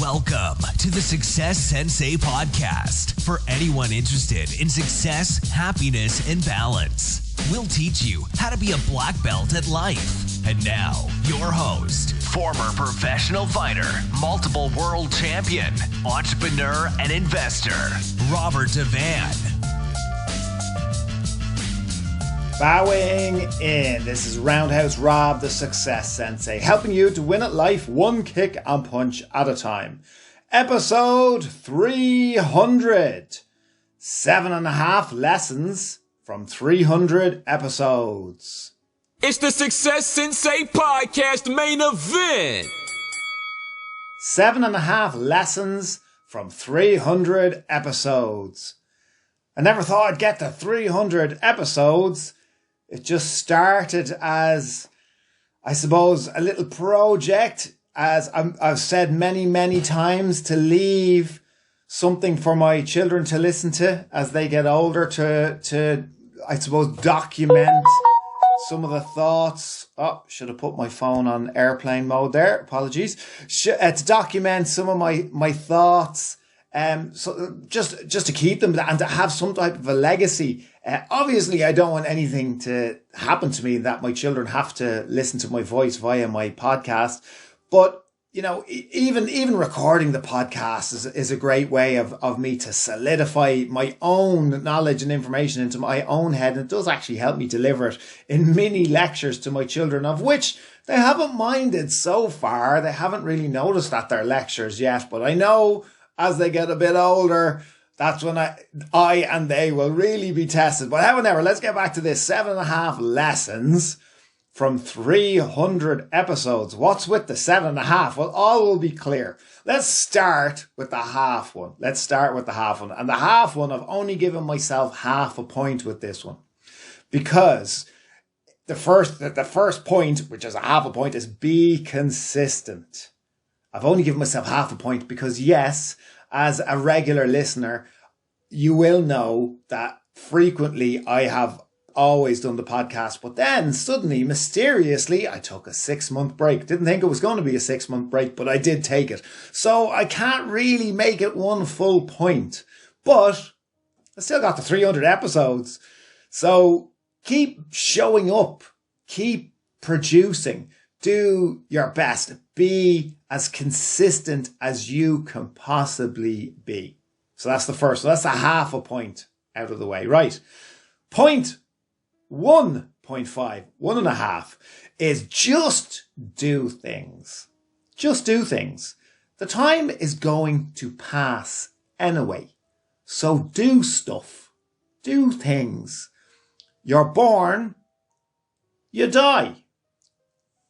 Welcome to the Success Sensei podcast for anyone interested in success, happiness, and balance. We'll teach you how to be a black belt at life. And now, your host, former professional fighter, multiple world champion, entrepreneur, and investor, Robert Devane. Bowing in. This is Roundhouse Rob, the Success Sensei, helping you to win at life one kick and punch at a time. Episode 300. 7.5 lessons from 300 episodes. It's the Success Sensei podcast main event. 7.5 lessons from 300 episodes. I never thought I'd get to 300 episodes. It just started as, I suppose, a little project, as I've said many times, to leave something for my children to listen to as they get older, to I suppose, document some of the thoughts. Oh, should have put my phone on airplane mode there. Apologies. To document some of my thoughts. So just to keep them and to have some type of a legacy. Obviously, I don't want anything to happen to me that my children have to listen to my voice via my podcast. But, you know, even recording the podcast is a great way of me to solidify my own knowledge and information into my own head. And it does actually help me deliver it in mini lectures to my children, of which they haven't minded so far. They haven't really noticed that they're lectures yet, but I know as they get a bit older, that's when I and they will really be tested. But however, let's get back to this. 7.5 lessons from 300 episodes. What's with the 7.5? Well, all will be clear. Let's start with the half one. And the half one, I've only given myself half a point with this one. Because the first point, which is a half a point, is be consistent. I've only given myself half a point because, yes, as a regular listener, you will know that frequently I have always done the podcast, but then suddenly, mysteriously, I took a 6-month break. Didn't think it was going to be a 6-month break, but I did take it. So I can't really make it one full point, but I still got the 300 episodes. So keep showing up, keep producing. Do your best. Be as consistent as you can possibly be. So that's the first. So that's a half a point out of the way. Right. Point 1.5, 1.5 is just do things. Just do things. The time is going to pass anyway. So do stuff. Do things. You're born. You die.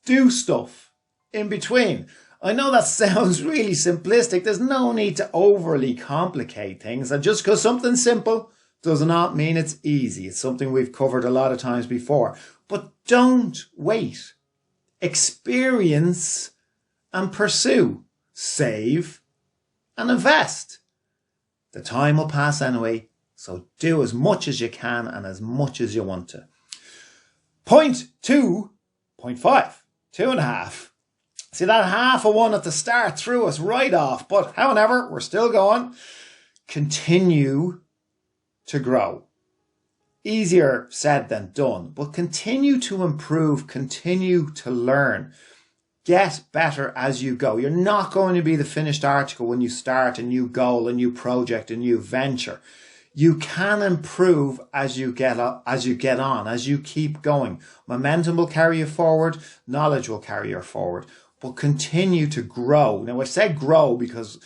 Do stuff in between. I know that sounds really simplistic. There's no need to overly complicate things. And just because something's simple does not mean it's easy. It's something we've covered a lot of times before. But don't wait. Experience and pursue. Save and invest. The time will pass anyway. So do as much as you can and as much as you want to. Point 2.5. 2.5. See, that half a one at the start threw us right off. But however, we're still going. Continue to grow. Easier said than done. But continue to improve. Continue to learn. Get better as you go. You're not going to be the finished article when you start a new goal, a new project, a new venture. You can improve as you get on, as you keep going. Momentum will carry you forward. Knowledge will carry you forward. But continue to grow. Now, I said grow because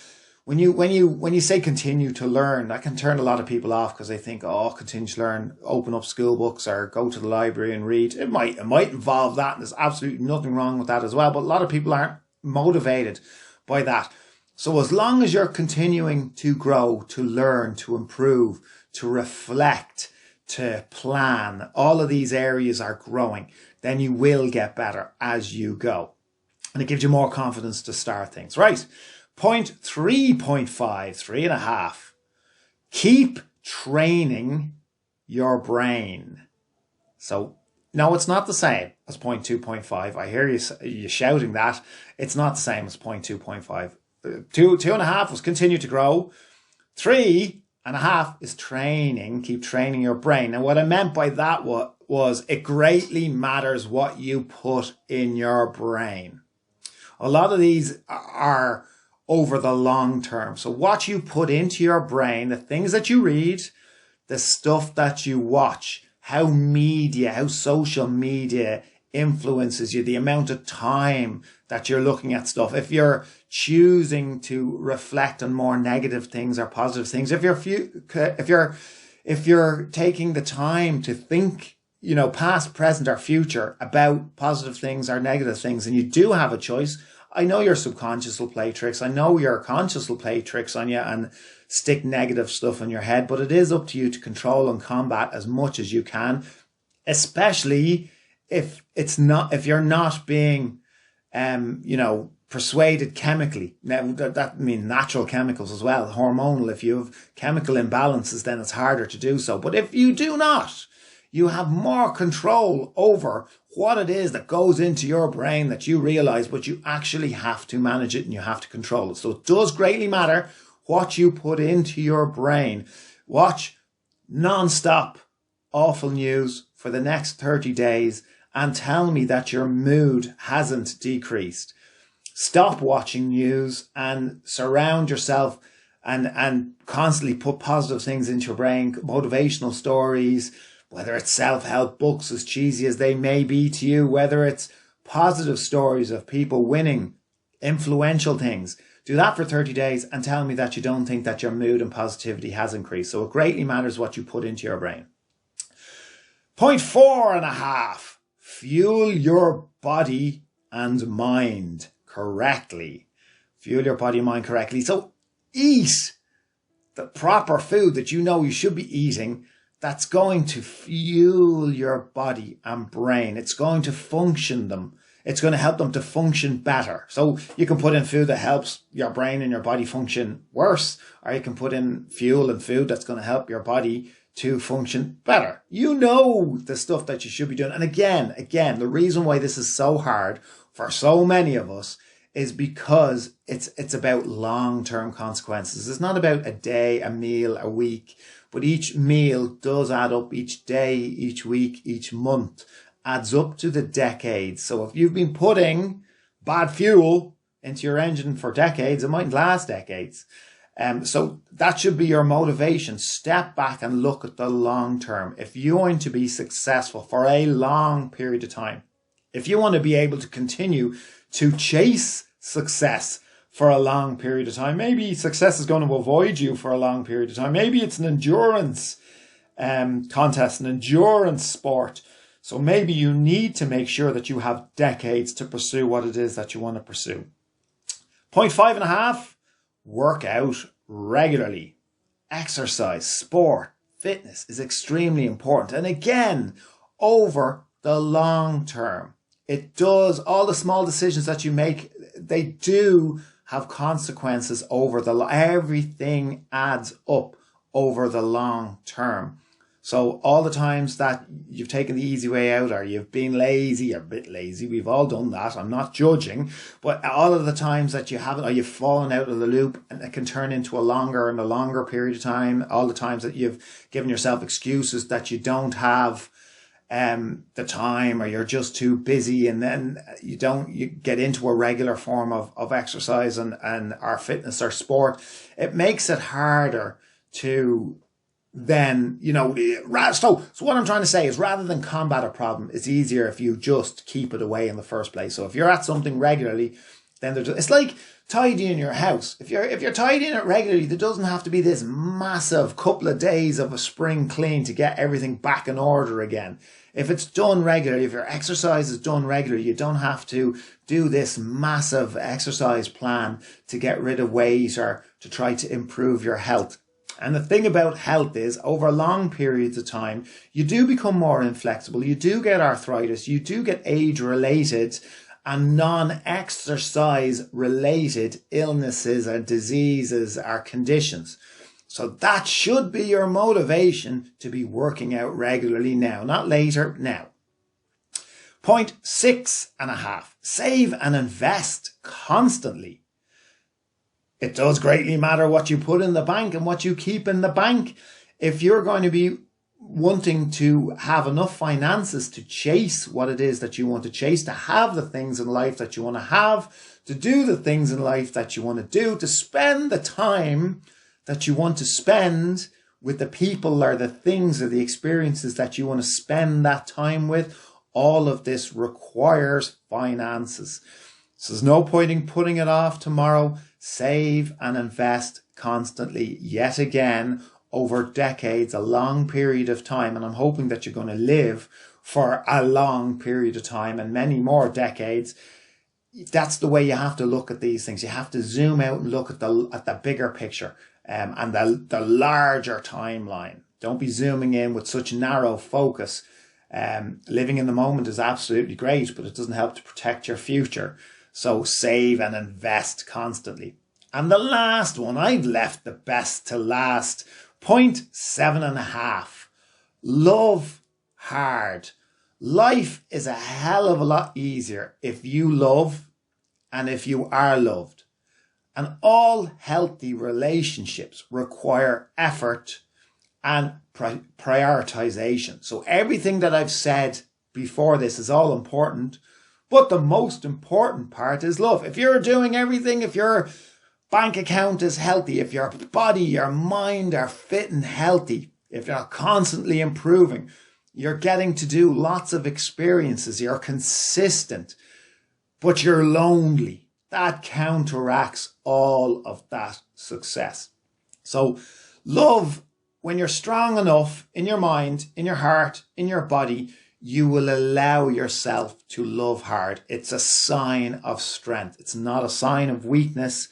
when you say continue to learn, that can turn a lot of people off because they think, oh, continue to learn, open up school books or go to the library and read. It might involve that, and there's absolutely nothing wrong with that as well. But a lot of people aren't motivated by that. So as long as you're continuing to grow, to learn, to improve, to reflect, to plan, all of these areas are growing, then you will get better as you go. And it gives you more confidence to start things. Right. Point 3.5, 3.5. Keep training your brain. So, no, it's not the same as point 2.5. I hear you shouting that. It's not the same as point 2.5. Two and a half was continue to grow. 3.5 is training. Keep training your brain. And what I meant by that was it greatly matters what you put in your brain. A lot of these are over the long term. So what you put into your brain, the things that you read, the stuff that you watch, how social media influences you, the amount of time that you're looking at stuff. If you're choosing to reflect on more negative things or positive things, if you're taking the time to think, past, present, or future about positive things or negative things, and you do have a choice. I know your subconscious will play tricks. I know your conscious will play tricks on you and stick negative stuff in your head, but it is up to you to control and combat as much as you can, especially if you're not being, persuaded chemically. Now, that means natural chemicals as well, hormonal. If you have chemical imbalances, then it's harder to do so. But if you do not, you have more control over what it is that goes into your brain that you realize, but you actually have to manage it and you have to control it. So it does greatly matter what you put into your brain. Watch non-stop awful news for the next 30 days and tell me that your mood hasn't decreased. Stop watching news and surround yourself and constantly put positive things into your brain, motivational stories, whether it's self-help books, as cheesy as they may be to you, whether it's positive stories of people winning, influential things. Do that for 30 days and tell me that you don't think that your mood and positivity has increased. So it greatly matters what you put into your brain. Point 4.5, fuel your body and mind correctly. Fuel your body and mind correctly. So eat the proper food that you know you should be eating. That's going to fuel your body and brain. It's going to function them. It's going to help them to function better. So you can put in food that helps your brain and your body function worse, or you can put in fuel and food that's going to help your body to function better. You know the stuff that you should be doing. And again, the reason why this is so hard for so many of us is because it's about long-term consequences. It's not about a day, a meal, a week, but each meal does add up. Each day, each week, each month adds up to the decades. So if you've been putting bad fuel into your engine for decades, it mightn't last decades. So that should be your motivation. Step back and look at the long term. If you're going to be successful for a long period of time, if you want to be able to continue to chase success for a long period of time, maybe success is going to avoid you for a long period of time. Maybe it's an endurance contest, an endurance sport. So maybe you need to make sure that you have decades to pursue what it is that you want to pursue. Point 5.5, work out regularly. Exercise, sport, fitness is extremely important. And again, over the long term, it does, all the small decisions that you make, they do have consequences over everything adds up over the long term. So all the times that you've taken the easy way out, or you've been lazy, or a bit lazy, we've all done that, I'm not judging, but all of the times that you haven't, or you've fallen out of the loop, and it can turn into a longer period of time, all the times that you've given yourself excuses that you don't have the time, or you're just too busy, and then you get into a regular form of exercise and our fitness or sport, it makes it harder to then, so what I'm trying to say is, rather than combat a problem, it's easier if you just keep it away in the first place. So if you're at something regularly, then it's like tidying your house. If you're tidying it regularly, there doesn't have to be this massive couple of days of a spring clean to get everything back in order again. If it's done regularly, if your exercise is done regularly, you don't have to do this massive exercise plan to get rid of weight or to try to improve your health. And the thing about health is, over long periods of time, you do become more inflexible. You do get arthritis. You do get age-related and non-exercise related illnesses or diseases or conditions. So that should be your motivation to be working out regularly now, not later, now. Point 6.5, save and invest constantly. It does greatly matter what you put in the bank and what you keep in the bank. If you're going to be wanting to have enough finances to chase what it is that you want to chase, to have the things in life that you want to have, to do the things in life that you want to do, to spend the time that you want to spend with the people or the things or the experiences that you want to spend that time with, all of this requires finances. So there's no point in putting it off tomorrow. Save and invest constantly, yet again, over decades, a long period of time. And I'm hoping that you're going to live for a long period of time and many more decades. That's the way you have to look at these things. You have to zoom out and look at the bigger picture and the larger timeline. Don't be zooming in with such narrow focus. Living in the moment is absolutely great, but it doesn't help to protect your future. So save and invest constantly. And the last one, I've left the best to last. Point 7.5. Love hard. Life is a hell of a lot easier if you love and if you are loved. And all healthy relationships require effort and prioritization. So everything that I've said before this is all important. But the most important part is love. If you're doing everything, if your bank account is healthy, if your body, your mind are fit and healthy, if you're constantly improving, you're getting to do lots of experiences, you're consistent, but you're lonely, that counteracts all of that success. So love, when you're strong enough in your mind, in your heart, in your body, you will allow yourself to love hard. It's a sign of strength. It's not a sign of weakness.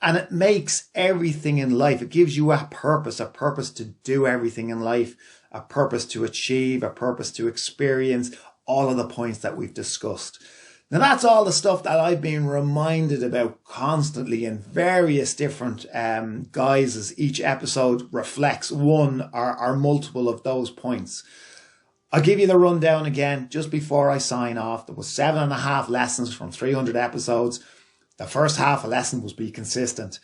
And it makes everything in life. It gives you a purpose to do everything in life, a purpose to achieve, a purpose to experience all of the points that we've discussed. Now that's all the stuff that I've been reminded about constantly in various different guises. Each episode reflects one or multiple of those points. I'll give you the rundown again just before I sign off. There was 7.5 lessons from 300 episodes. The first half a lesson was be consistent.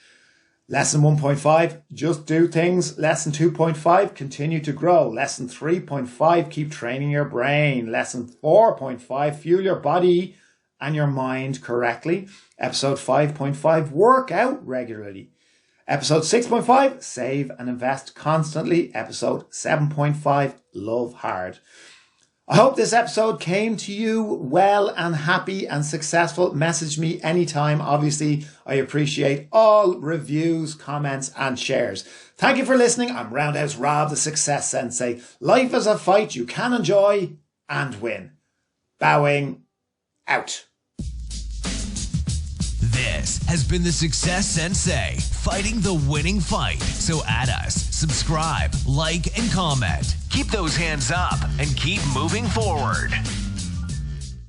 Lesson 1.5, just do things. Lesson 2.5, continue to grow. Lesson 3.5, keep training your brain. Lesson 4.5, fuel your body and your mind correctly. Episode 5.5, work out regularly. Episode 6.5, save and invest constantly. Episode 7.5, love hard. I hope this episode came to you well and happy and successful. Message me anytime. Obviously, I appreciate all reviews, comments and shares. Thank you for listening. I'm Roundhouse Rob, the Success Sensei. Life is a fight you can enjoy and win. Bowing out. This has been the Success Sensei, fighting the winning fight. So add us, subscribe, like, and comment. Keep those hands up and keep moving forward.